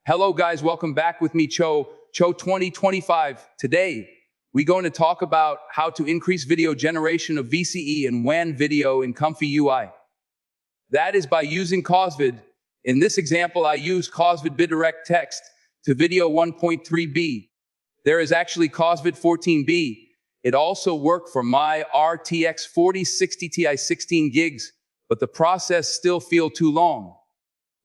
Hello guys, welcome back with me, Cho 2025. Today, we're going to talk about how to increase video generation of VCE and WAN video in ComfyUI. That is by using Cosvid. In this example, I use Causvid bidirect text to video 1.3b. There is actually Cosvid 14b. It also worked for my RTX 4060 Ti 16 gigs, but the process still feels too long.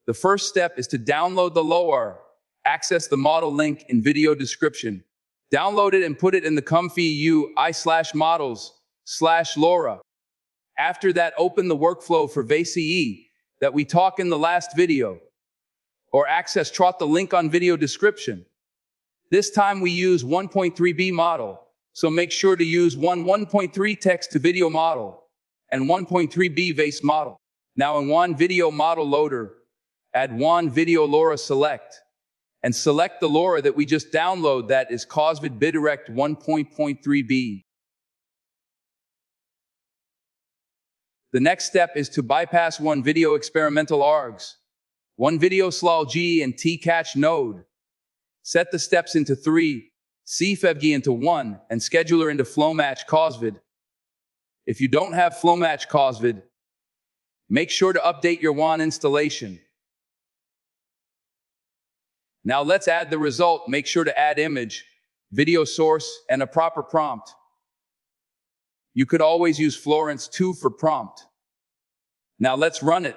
The first step is to download the LoRA. Access the model link in video description. Download it and put it in the ComfyUI/models/LoRA. After that, open the workflow for VACE that we talked in the last video. Or access the link on video description. This time we use 1.3b model, so make sure to use 1.3 text to video model and 1.3b VACE model. Now in WAN video model loader, add WAN video LoRA select, and select the LoRA that we just download, that is Causvid bidirect 1.3b. The next step is to bypass one video experimental args, one video slal G and T catch node. Set the steps into 3, CFEVG into 1, and scheduler into FlowMatch Cosvid. If you don't have FlowMatch Cosvid, make sure to update your WAN installation. Now let's add the result. Make sure to add image, video source, and a proper prompt. You could always use Florence 2 for prompt. Now let's run it.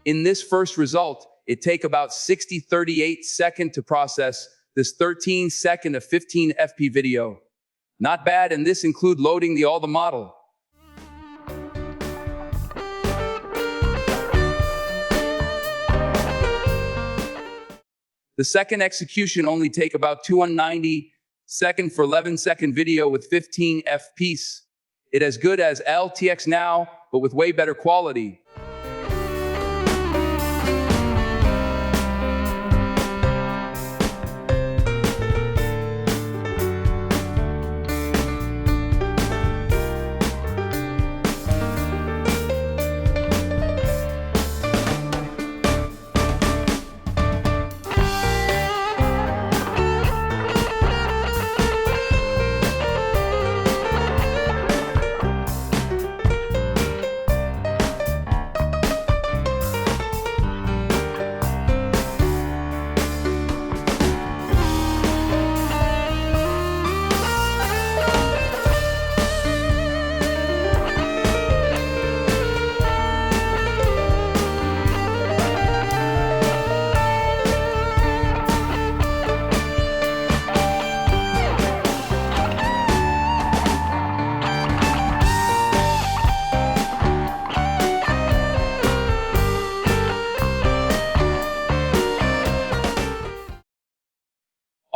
In this first result, it take about 38 seconds to process this 13 second of 15 FP video. Not bad, and this include loading all the model. The second execution only take about 290 seconds for 11-second video with 15 FPS. It as good as LTX now, but with way better quality.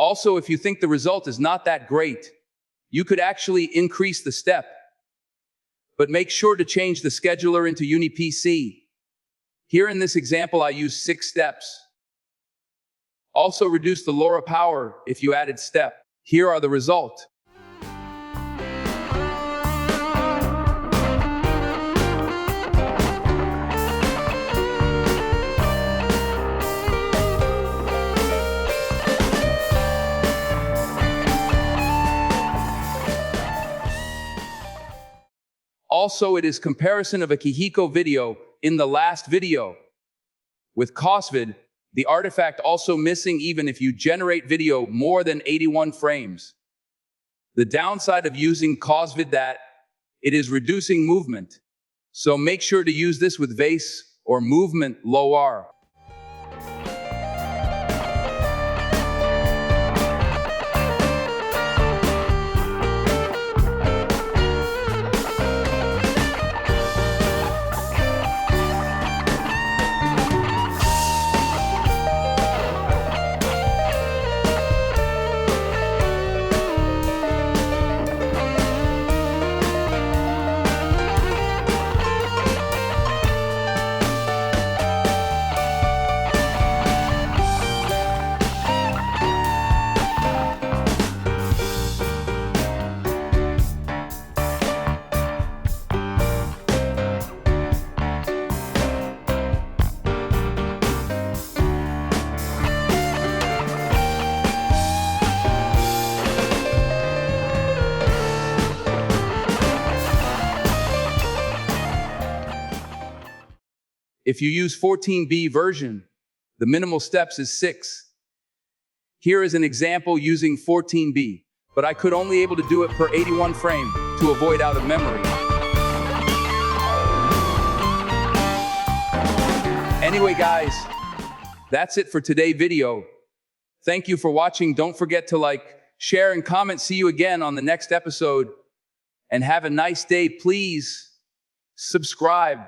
Also, if you think the result is not that great, you could actually increase the step. But make sure to change the scheduler into UniPC. Here in this example, I use 6 steps. Also reduce the LoRA power if you added step. Here are the results. Also, it is comparison of a Kihiko video in the last video. With Cosvid, the artifact also missing even if you generate video more than 81 frames. The downside of using Cosvid that it is reducing movement. So make sure to use this with VACE or movement LoRA. If you use 14B version, the minimal steps is 6. Here is an example using 14B, but I could only able to do it per 81 frame to avoid out of memory. Anyway guys, that's it for today's video. Thank you for watching. Don't forget to like, share, and comment. See you again on the next episode. And have a nice day. Please subscribe.